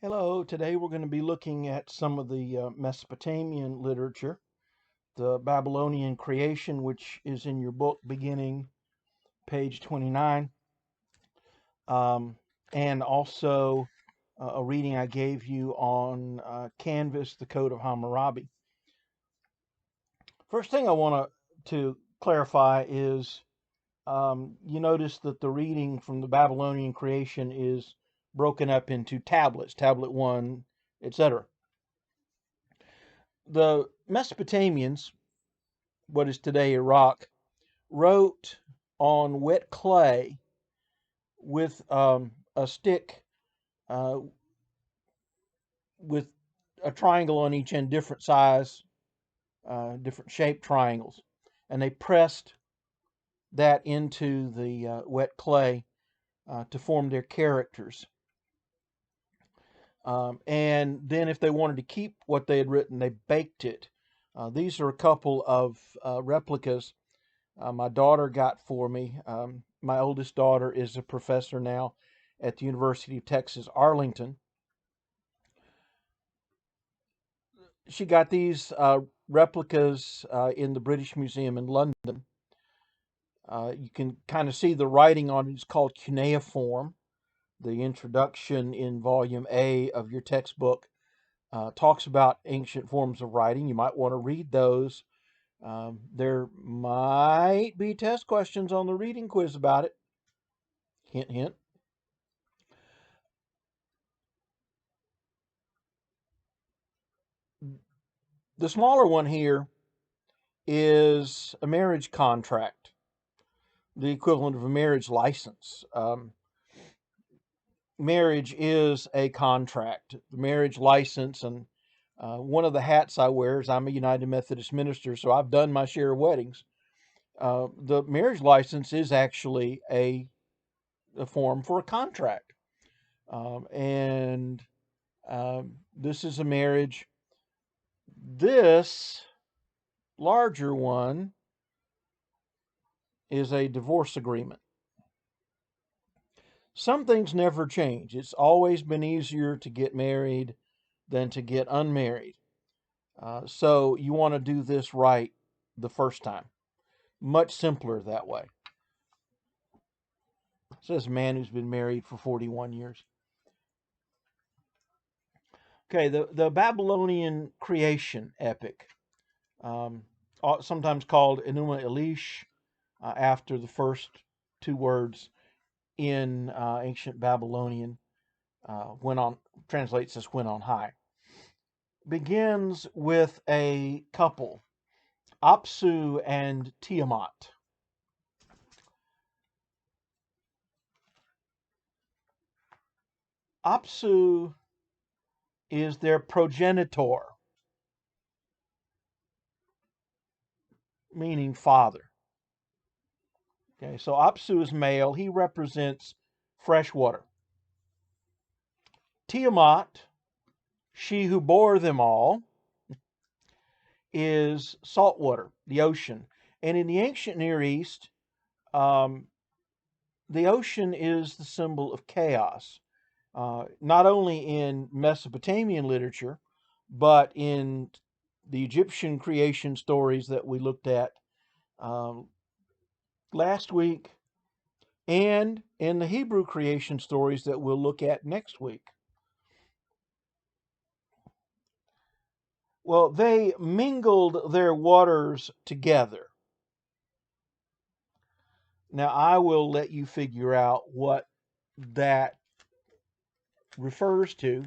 Hello, today we're going to be looking at some of the Mesopotamian literature, the Babylonian creation, which is in your book beginning page 29, um, and also a reading I gave you on Canvas, the Code of Hammurabi. First thing I want to clarify is you notice that the reading from the Babylonian creation is broken up into tablets, tablet 1, etc. The Mesopotamians, what is today Iraq, wrote on wet clay with a stick uh, with a triangle on each end, different size, different shaped triangles. And they pressed that into the wet clay to form their characters. And then, if they wanted to keep what they had written, they baked it. These are a couple of replicas my daughter got for me. My oldest daughter is a professor now at the University of Texas, Arlington. She got these replicas in the British Museum in London. You can kind of see the writing on it. It's called cuneiform. The introduction in volume A of your textbook talks about ancient forms of writing. You might want to read those. There might be test questions on the reading quiz about it. Hint, hint. The smaller one here is a marriage contract, the equivalent of a marriage license. Marriage is a contract. The marriage license, and one of the hats I wear is I'm a United Methodist minister, so I've done my share of weddings. The marriage license is actually a form for a contract. And this is a marriage. This larger one is a divorce agreement. Some things never change. It's always been easier to get married than to get unmarried. So you want to do this right the first time. Much simpler that way. It says a man who's been married for 41 years. Okay, the Babylonian creation epic, um, sometimes called Enuma Elish, after the first two words in ancient Babylonian, when on translates as when on high, begins with a couple, Apsu and Tiamat. Apsu is their progenitor, meaning father. Okay, so Apsu is male. He represents fresh water. Tiamat, she who bore them all, is salt water, the ocean. And in the ancient Near East, um, the ocean is the symbol of chaos. Not only in Mesopotamian literature, but in the Egyptian creation stories that we looked at um, last week, and in the Hebrew creation stories that we'll look at next week. Well, they mingled their waters together. Now, I will let you figure out what that refers to,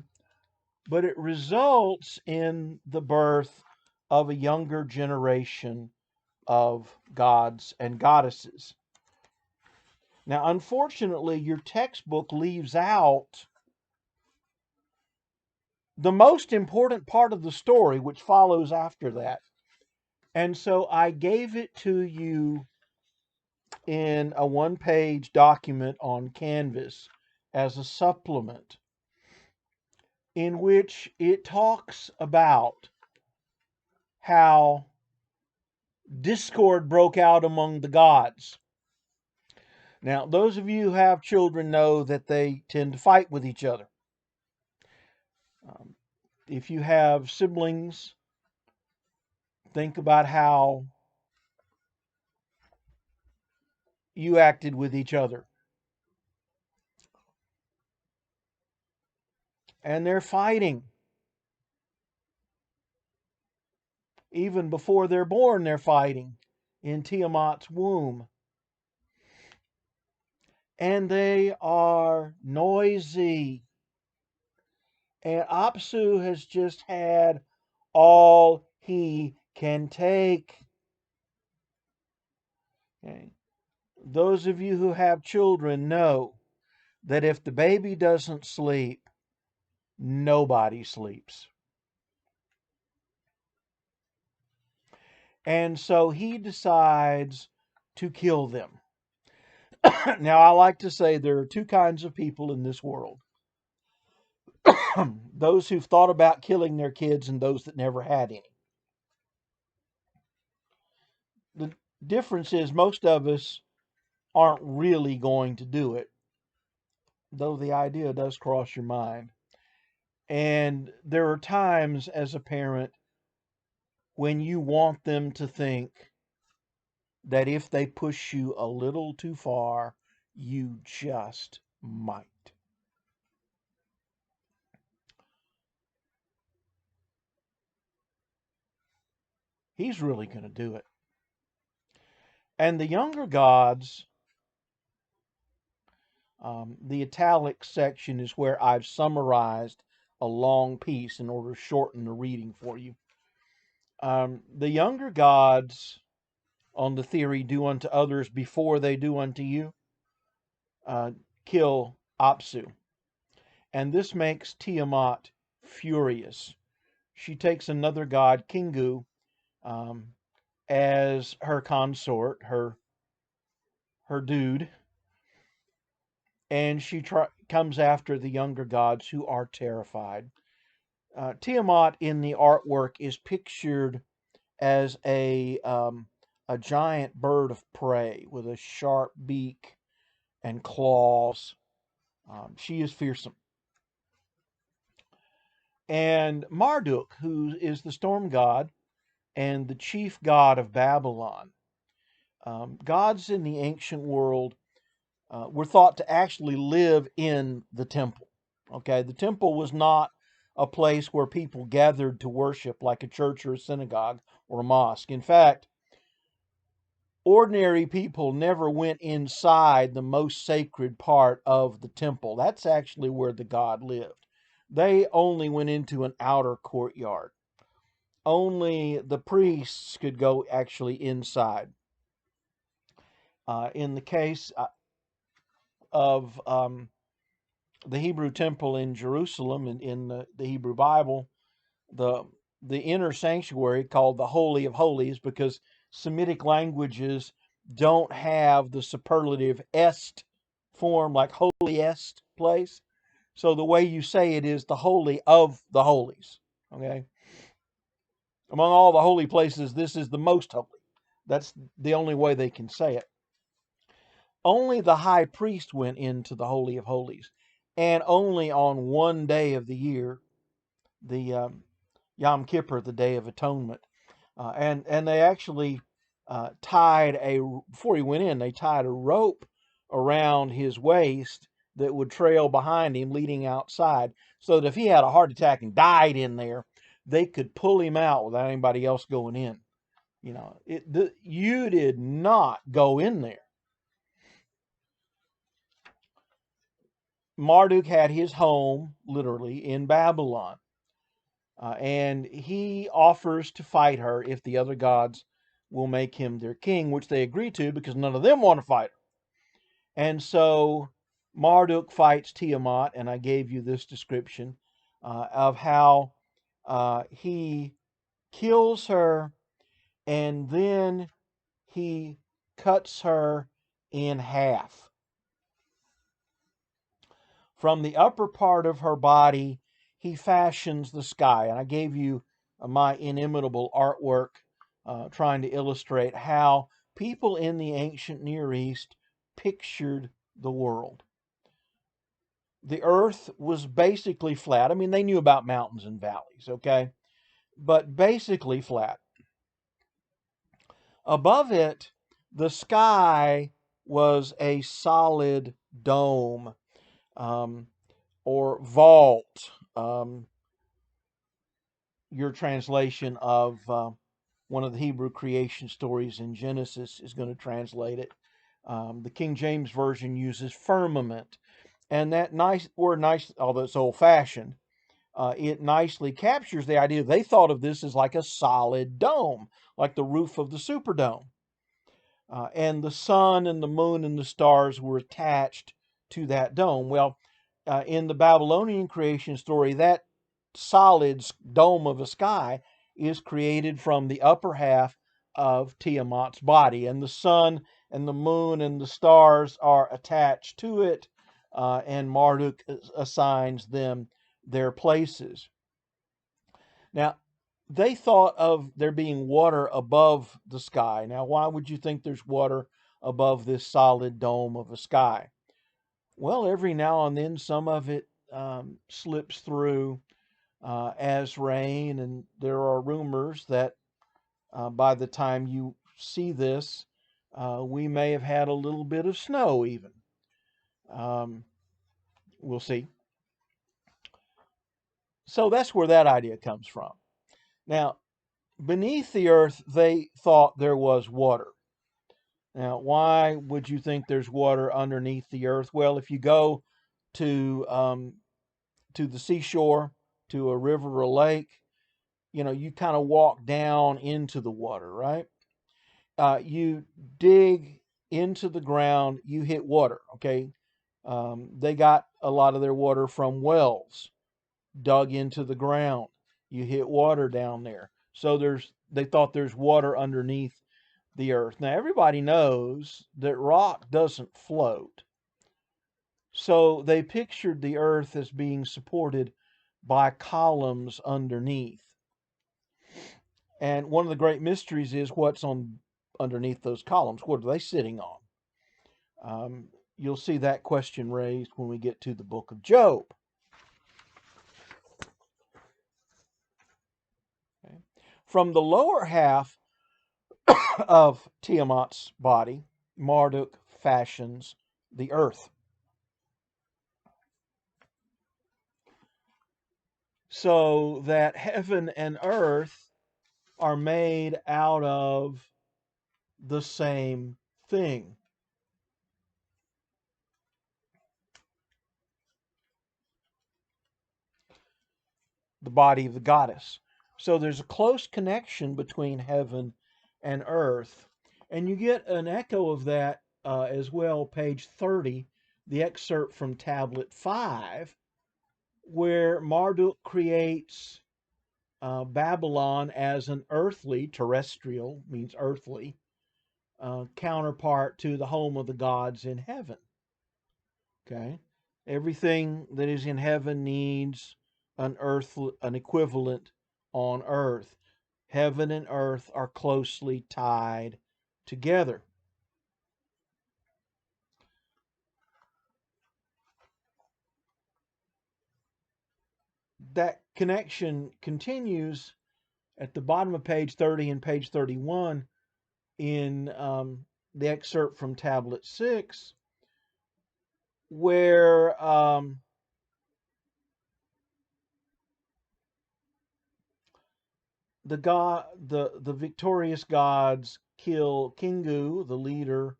but it results in the birth of a younger generation of gods and goddesses. Now, unfortunately, your textbook leaves out the most important part of the story, which follows after that. And so I gave it to you in a one-page document on Canvas as a supplement, in which it talks about how discord broke out among the gods. Now, those of you who have children know that they tend to fight with each other. Um, if you have siblings, think about how you acted with each other. And they're fighting. Even before they're born, they're fighting in Tiamat's womb. And they are noisy. And Apsu has just had all he can take. Okay. Those of you who have children know that if the baby doesn't sleep, nobody sleeps. And so he decides to kill them. Now, I like to say there are two kinds of people in this world: those who've thought about killing their kids and those that never had any. The difference is most of us aren't really going to do it, though the idea does cross your mind. And there are times as a parent when you want them to think that if they push you a little too far, you just might. He's really going to do it. And the younger gods, the italic section is where I've summarized a long piece in order to shorten the reading for you. The younger gods, on the theory, do unto others before they do unto you, uh, kill Apsu. And this makes Tiamat furious. She takes another god, Kingu, um, as her consort, her dude, and she comes after the younger gods who are terrified. Tiamat in the artwork is pictured as a giant bird of prey with a sharp beak and claws. She is fearsome. And Marduk, who is the storm god and the chief god of Babylon, gods in the ancient world were thought to actually live in the temple. Okay, the temple was not a place where people gathered to worship like a church or a synagogue or a mosque. In fact, ordinary people never went inside the most sacred part of the temple. That's actually where the god lived. They only went into an outer courtyard. Only the priests could go actually inside. In the case of the Hebrew temple in Jerusalem, in the Hebrew Bible, the the inner sanctuary called the Holy of Holies, because Semitic languages don't have the superlative est form like holiest place. So the way you say it is the Holy of the Holies. Okay. Among all the holy places, this is the most holy. That's the only way they can say it. Only the high priest went into the Holy of Holies, and only on one day of the year, the Yom Kippur, the Day of Atonement. And they actually tied before he went in, they tied a rope around his waist that would trail behind him leading outside, so that if he had a heart attack and died in there, they could pull him out without anybody else going in. You did not go in there. Marduk had his home, literally, in Babylon. And he offers to fight her if the other gods will make him their king, which they agree to because none of them want to fight her. And so Marduk fights Tiamat, and I gave you this description of how he kills her and then he cuts her in half. From the upper part of her body, he fashions the sky. And I gave you my inimitable artwork trying to illustrate how people in the ancient Near East pictured the world. The earth was basically flat. I mean, they knew about mountains and valleys, okay? But basically flat. Above it, the sky was a solid dome, um, or vault. Your translation of one of the Hebrew creation stories in Genesis is going to translate it. The King James Version uses firmament. And that nice word, nice, although it's old fashioned, it nicely captures the idea. They thought of this as like a solid dome, like the roof of the Superdome. And the sun and the moon and the stars were attached to that dome. Well, in the Babylonian creation story, that solid dome of a sky is created from the upper half of Tiamat's body, and the sun and the moon and the stars are attached to it, and Marduk assigns them their places. Now, they thought of there being water above the sky. Now, why would you think there's water above this solid dome of a sky? Well, every now and then some of it slips through as rain, and there are rumors that by the time you see this, we may have had a little bit of snow even. Um, we'll see. So that's where that idea comes from. Now, beneath the earth, they thought there was water. Now, why would you think there's water underneath the earth? Well, if you go to the seashore, to a river or lake, you kind of walk down into the water, right? You dig into the ground, you hit water. Okay, they got a lot of their water from wells dug into the ground. You hit water down there, so they thought there's water underneath the earth. Now, everybody knows that rock doesn't float. So they pictured the earth as being supported by columns underneath. And one of the great mysteries is what's on underneath those columns. What are they sitting on? You'll see that question raised when we get to the book of Job. Okay. From the lower half of Tiamat's body, Marduk fashions the earth. So that heaven and earth are made out of the same thing. The body of the goddess. So there's a close connection between heaven and earth. And you get an echo of that as well, page 30, the excerpt from tablet 5, where Marduk creates Babylon as an earthly, terrestrial means earthly, counterpart to the home of the gods in heaven. Okay? Everything that is in heaven needs an equivalent on earth. Heaven and earth are closely tied together. That connection continues at the bottom of page 30 and page 31 in the excerpt from tablet 6, where the victorious gods kill Kingu, the leader,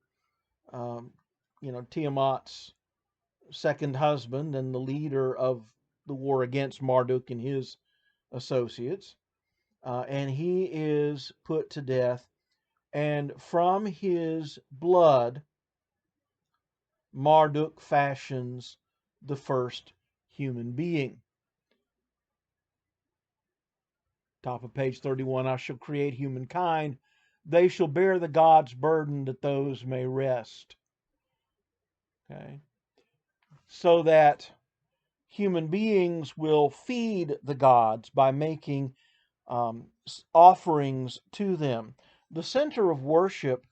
Tiamat's second husband and the leader of the war against Marduk and his associates, and he is put to death. And from his blood, Marduk fashions the first human being. Top of page 31, I shall create humankind. They shall bear the God's burden that those may rest. Okay. So that human beings will feed the gods by making offerings to them. The center of worship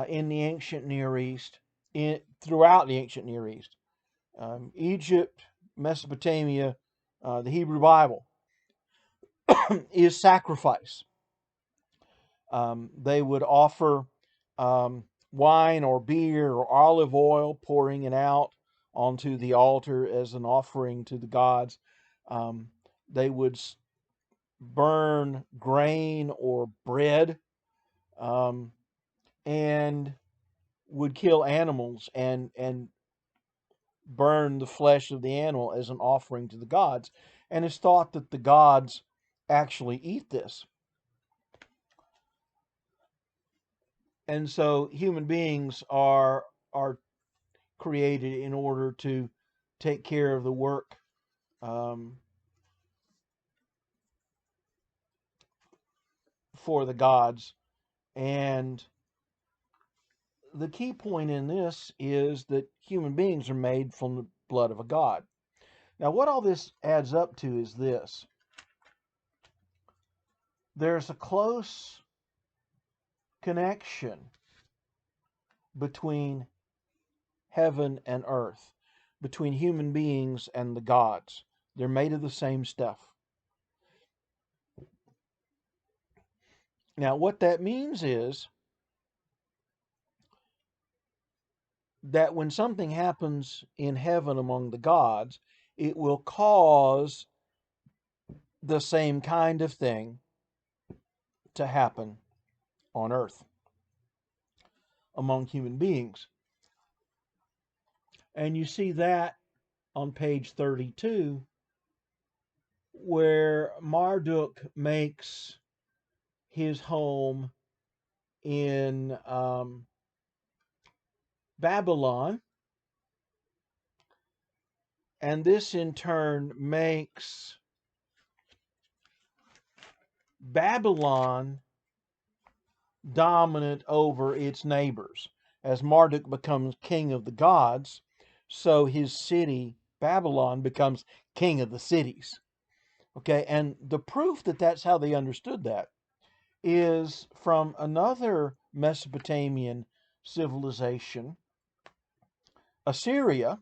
in the ancient Near East, throughout the ancient Near East, Egypt, Mesopotamia, the Hebrew Bible, is sacrifice. They would offer wine or beer or olive oil, pouring it out onto the altar as an offering to the gods. They would burn grain or bread, um, and would kill animals and burn the flesh of the animal as an offering to the gods. And it's thought that the gods actually eat this. And so human beings are created in order to take care of the work um, for the gods. And the key point in this is that human beings are made from the blood of a god. Now, what all this adds up to is this: there's a close connection between heaven and earth, between human beings and the gods. They're made of the same stuff. Now, what that means is that when something happens in heaven among the gods, it will cause the same kind of thing to happen on earth among human beings. And you see that on page 32, where Marduk makes his home in Babylon. And this in turn makes Babylon dominant over its neighbors. As Marduk becomes king of the gods, so his city, Babylon, becomes king of the cities. Okay, and the proof that that's how they understood that is from another Mesopotamian civilization, Assyria.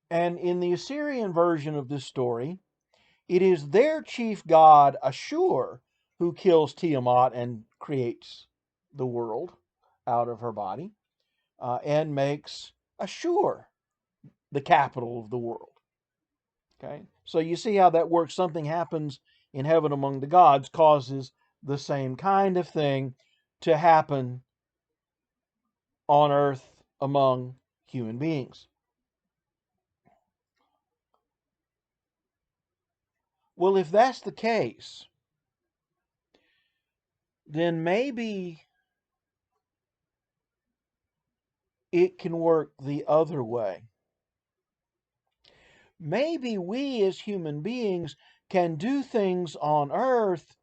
And in the Assyrian version of this story, it is their chief god, Ashur, who kills Tiamat and creates the world out of her body, and makes Ashur the capital of the world. Okay, so you see how that works. Something happens in heaven among the gods causes the same kind of thing to happen on earth among human beings. Well, if that's the case, then maybe it can work the other way. Maybe we as human beings can do things on earth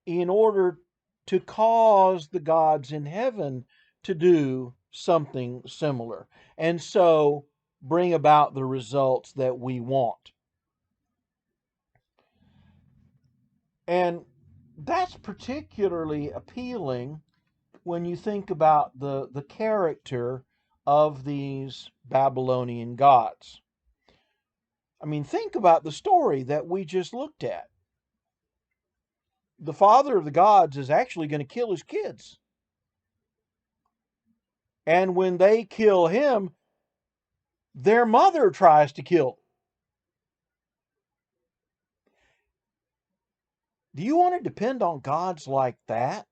in order to cause the gods in heaven to do something similar, and so bring about the results that we want. And that's particularly appealing when you think about the character of these Babylonian gods. I mean, think about the story that we just looked at. The father of the gods is actually going to kill his kids. And when they kill him, their mother tries to kill them. Do you want to depend on gods like that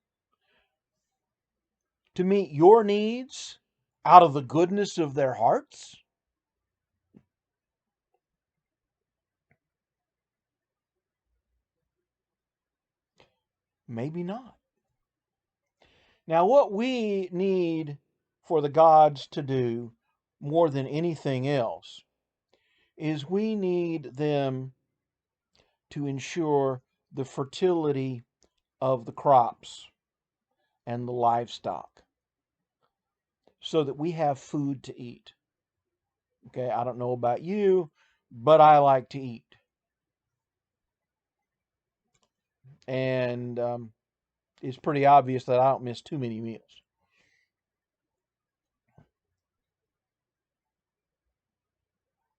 to meet your needs out of the goodness of their hearts? Maybe not. Now, what we need for the gods to do more than anything else is we need them to ensure the fertility of the crops and the livestock so that we have food to eat. Okay, I don't know about you, but I like to eat. And it's pretty obvious that I don't miss too many meals.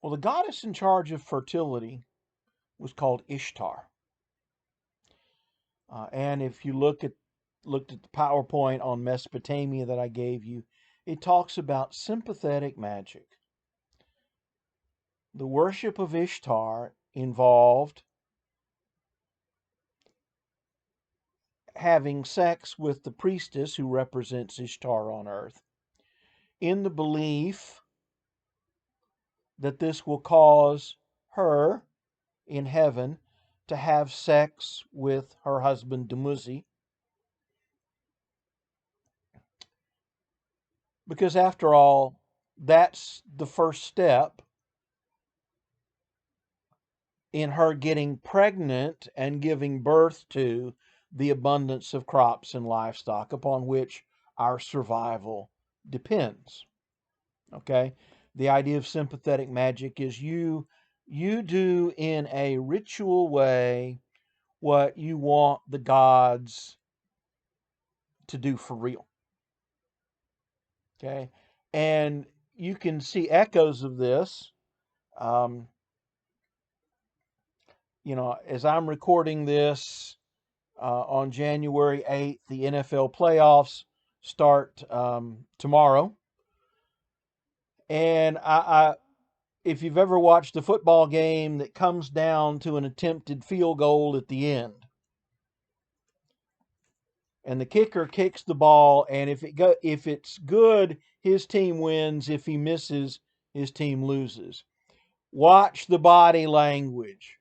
Well, the goddess in charge of fertility was called Ishtar. And if you looked at the PowerPoint on Mesopotamia that I gave you, it talks about sympathetic magic. The worship of Ishtar involved having sex with the priestess who represents Ishtar on earth, in the belief that this will cause her in heaven to have sex with her husband Dumuzi, because after all, that's the first step in her getting pregnant and giving birth to the abundance of crops and livestock upon which our survival depends. Okay? The idea of sympathetic magic is you do in a ritual way what you want the gods to do for real. Okay? And you can see echoes of this. Um, as I'm recording this on January 8th, the NFL playoffs start tomorrow. And if you've ever watched a football game that comes down to an attempted field goal at the end, and the kicker kicks the ball, and if it's good, his team wins. If he misses, his team loses. Watch the body language.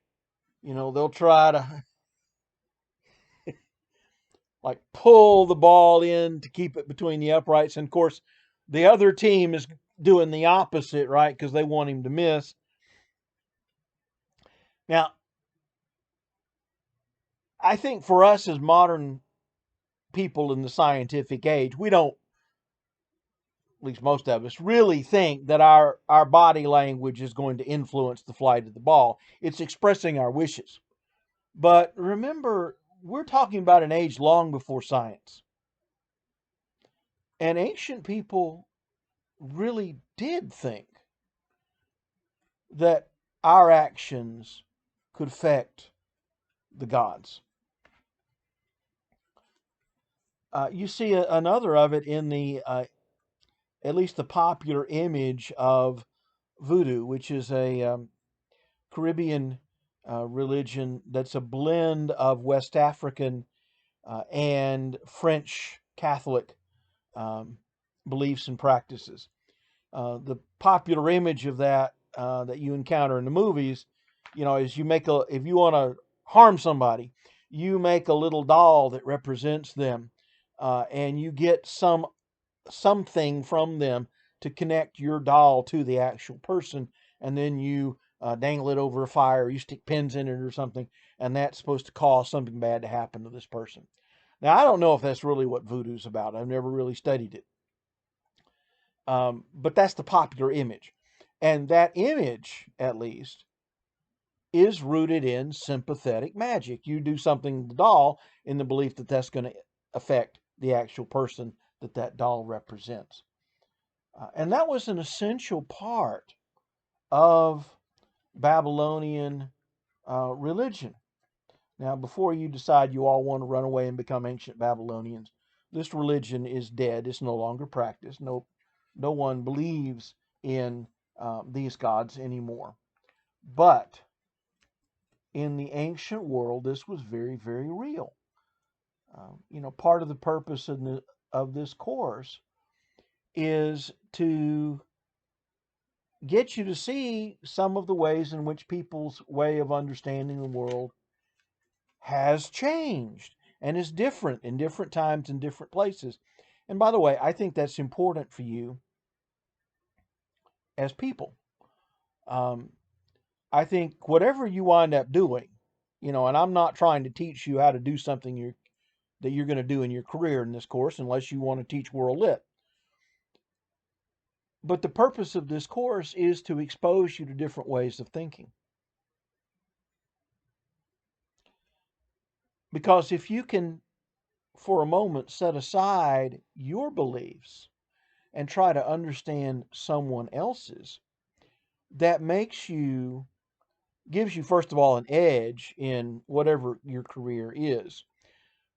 They'll try to like pull the ball in to keep it between the uprights. And of course, the other team is doing the opposite, right? Because they want him to miss. Now, I think for us as modern people in the scientific age, we don't, at least most of us, really think that our body language is going to influence the flight of the ball. It's expressing our wishes. But remember, we're talking about an age long before science. And ancient people really did think that our actions could affect the gods. You see another of it in at least the popular image of voodoo, which is a Caribbean religion that's a blend of West African and French Catholic um, beliefs and practices. The popular image of that you encounter in the movies, is if you want to harm somebody, you make a little doll that represents them, and you get something from them to connect your doll to the actual person, and then you dangle it over a fire, you stick pins in it or something, and that's supposed to cause something bad to happen to this person. Now, I don't know if that's really what voodoo's about. I've never really studied it. But that's the popular image. And that image, at least, is rooted in sympathetic magic. You do something to the doll in the belief that that's going to affect the actual person that doll represents. And that was an essential part of Babylonian religion. Now, before you decide you all want to run away and become ancient Babylonians, this religion is dead. It's no longer practiced. No one believes in these gods anymore. But in the ancient world, this was very, very real. Part of the purpose of this course is to get you to see some of the ways in which people's way of understanding the world has changed and is different in different times and different places. And by the way, I think that's important for you as people. Um, I think whatever you wind up doing, and I'm not trying to teach you how to do something that you're going to do in your career in this course, unless you want to teach world lit. But the purpose of this course is to expose you to different ways of thinking. Because if you can, for a moment, set aside your beliefs and try to understand someone else's, that gives you, first of all, an edge in whatever your career is.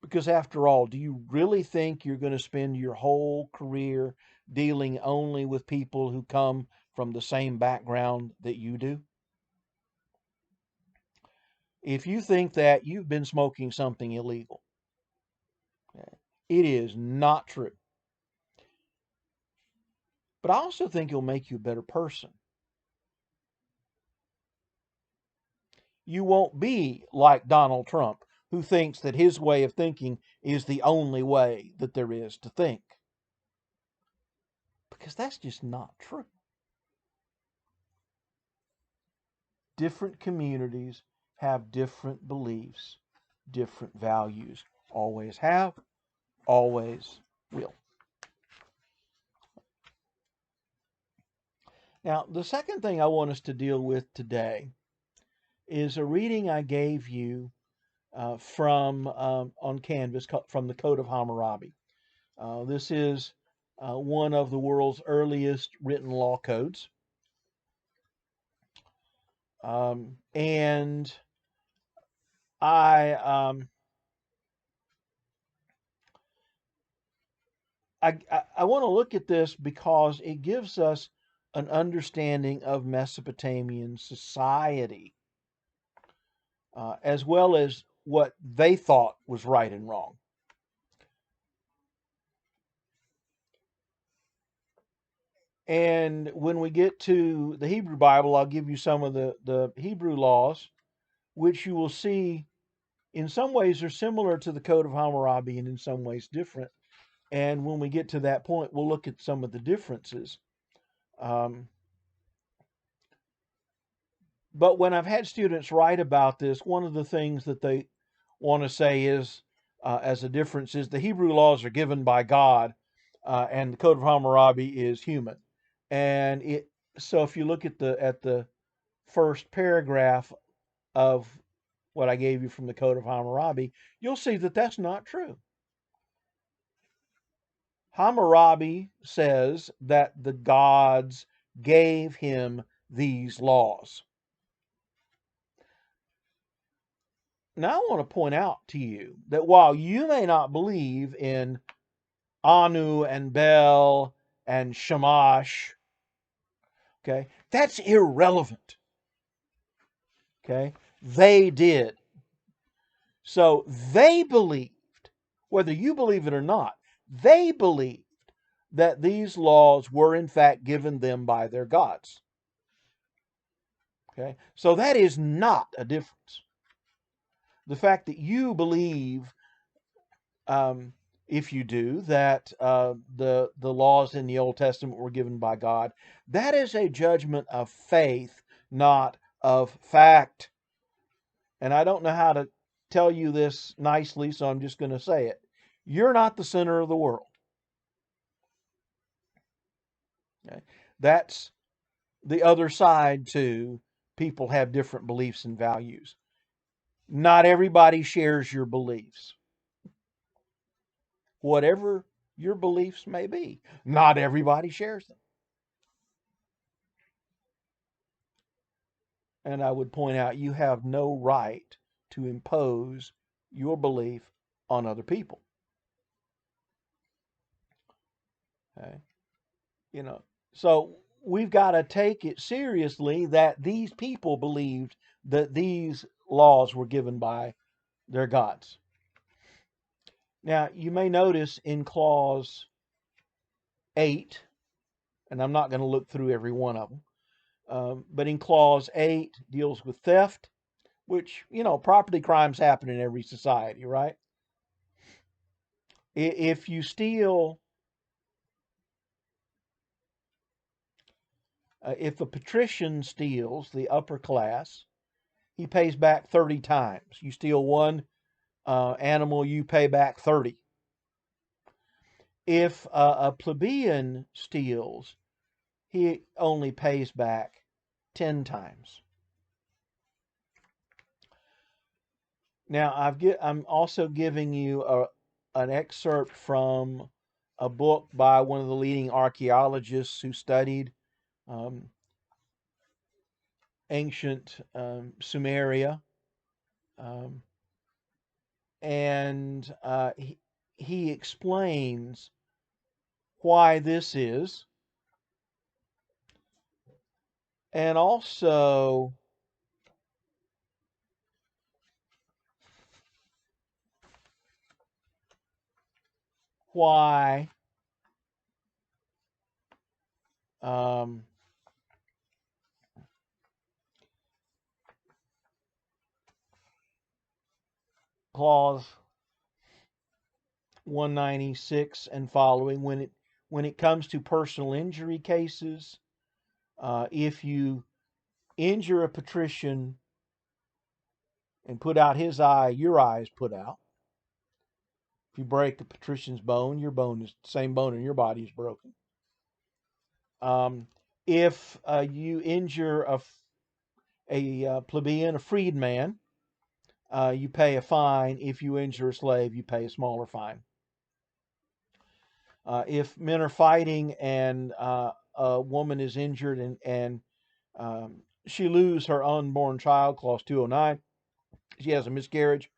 Because after all, do you really think you're going to spend your whole career dealing only with people who come from the same background that you do? If you think that, you've been smoking something illegal. Okay? It is not true. But I also think it'll make you a better person. You won't be like Donald Trump, who thinks that his way of thinking is the only way that there is to think. Because that's just not true. Different communities have different beliefs, different values. Always have, always will. Now, the second thing I want us to deal with today is a reading I gave you from on Canvas from the Code of Hammurabi. This is one of the world's earliest written law codes. And I want to look at this because it gives us an understanding of Mesopotamian society, as well as what they thought was right and wrong. And when we get to the Hebrew Bible, I'll give you some of the Hebrew laws, which you will see in some ways are similar to the Code of Hammurabi and in some ways different. And when we get to that point, we'll look at some of the differences. Um, but when I've had students write about this, one of the things that they want to say is, as a difference, is the Hebrew laws are given by God, and the Code of Hammurabi is human. And so if you look at the first paragraph of what I gave you from the Code of Hammurabi, you'll see that that's not true. Hammurabi says that the gods gave him these laws. Now, I want to point out to you that while you may not believe in Anu and Bel and Shamash, okay, that's irrelevant. Okay, they did. So they believed, whether you believe it or not, they believed that these laws were in fact given them by their gods. Okay, so that is not a difference. The fact that you believe, if you do, that the laws in the Old Testament were given by God, that is a judgment of faith, not of fact. And I don't know how to tell you this nicely, so I'm just going to say it. You're not the center of the world. Okay? That's the other side to people have different beliefs and values. Not everybody shares your beliefs. Whatever your beliefs may be, not everybody shares them. And I would point out you have no right to impose your belief on other people. Okay? You know, so we've got to take it seriously that these people believed that these laws were given by their gods. Now, you may notice in clause 8, and I'm not going to look through every one of them, but in clause 8 deals with theft, which, property crimes happen in every society, right? If you steal, if a patrician steals, the upper class, he pays back 30 times. You steal one animal, you pay back 30. If a plebeian steals, he only pays back 10 times. Now, I'm also giving you an excerpt from a book by one of the leading archaeologists who studied ancient Sumeria. Um, and he explains why this is, and also why um, clause 196 and following, when it comes to personal injury cases, if you injure a patrician and put out his eye, your eye is put out. If you break a patrician's bone, your bone is the same bone in your body is broken. If you injure a plebeian, a freedman, you pay a fine. If you injure a slave, you pay a smaller fine. If men are fighting and a woman is injured and she loses her unborn child, clause 209, she has a miscarriage.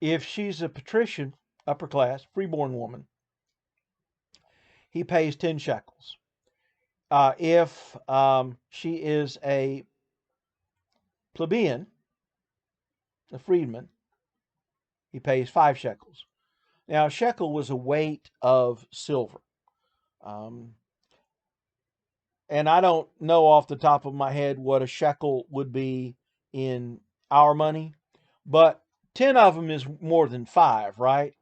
If she's a patrician, upper class, freeborn woman, he pays 10 shekels. If she is a plebeian, a freedman, he pays 5 shekels. Now, a shekel was a weight of silver. Um, and I don't know off the top of my head what a shekel would be in our money, but 10 of them is more than 5, right?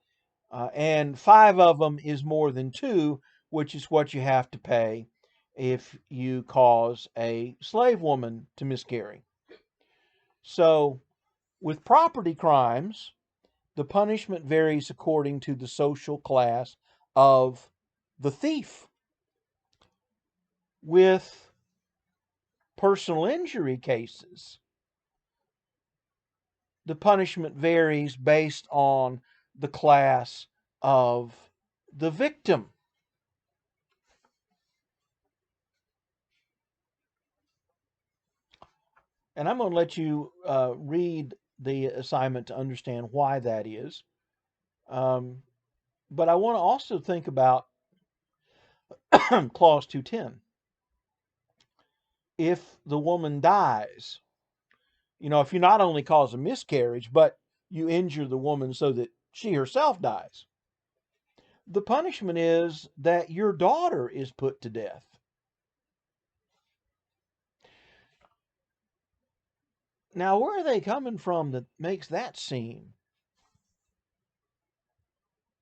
And 5 of them is more than 2, which is what you have to pay if you cause a slave woman to miscarry. So, with property crimes, the punishment varies according to the social class of the thief. With personal injury cases, the punishment varies based on the class of the victim. And I'm going to let you read the assignment to understand why that is. But I want to also think about clause 210. If the woman dies, if you not only cause a miscarriage, but you injure the woman so that she herself dies, the punishment is that your daughter is put to death. Now, where are they coming from that makes that seem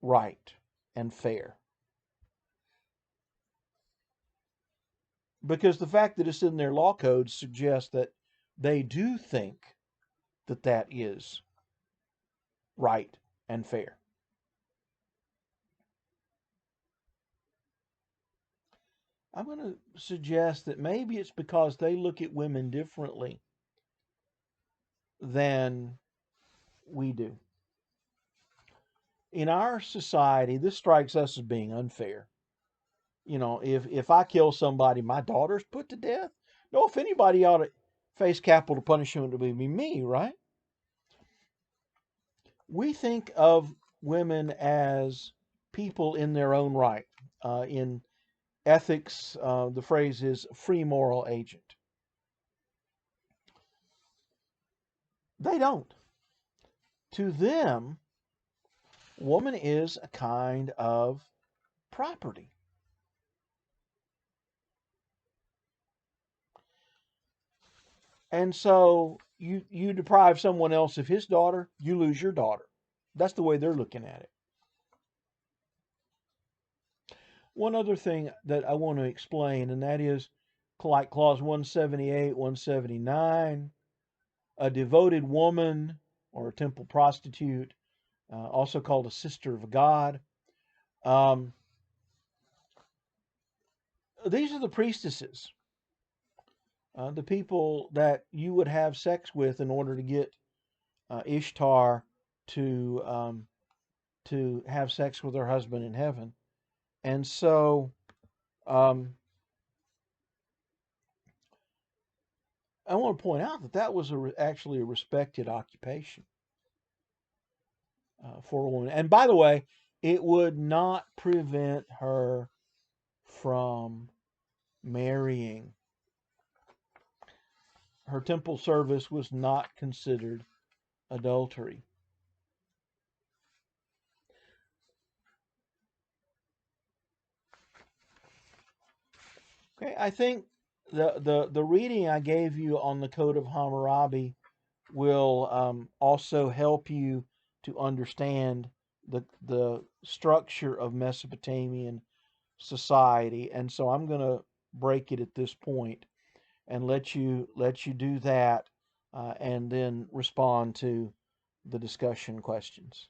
right and fair? Because the fact that it's in their law code suggests that they do think that that is right and fair. I'm going to suggest that maybe it's because they look at women differently than we do. In our society, this strikes us as being unfair. If I kill somebody, my daughter's put to death. No, if anybody ought to face capital punishment, it would be me, right? We think of women as people in their own right. In ethics, the phrase is free moral agent. They don't. To them, woman is a kind of property. And so you deprive someone else of his daughter, you lose your daughter. That's the way they're looking at it. One other thing that I want to explain, and that is like clause 178, 179, a devoted woman or a temple prostitute, also called a sister of God. Um, these are the priestesses, the people that you would have sex with in order to get Ishtar to have sex with her husband in heaven. And so um, I want to point out that that was actually a respected occupation for a woman. And by the way, it would not prevent her from marrying. Her temple service was not considered adultery. Okay, I think the reading I gave you on the Code of Hammurabi will also help you to understand the structure of Mesopotamian society. And so I'm going to break it at this point and let you do that, and then respond to the discussion questions.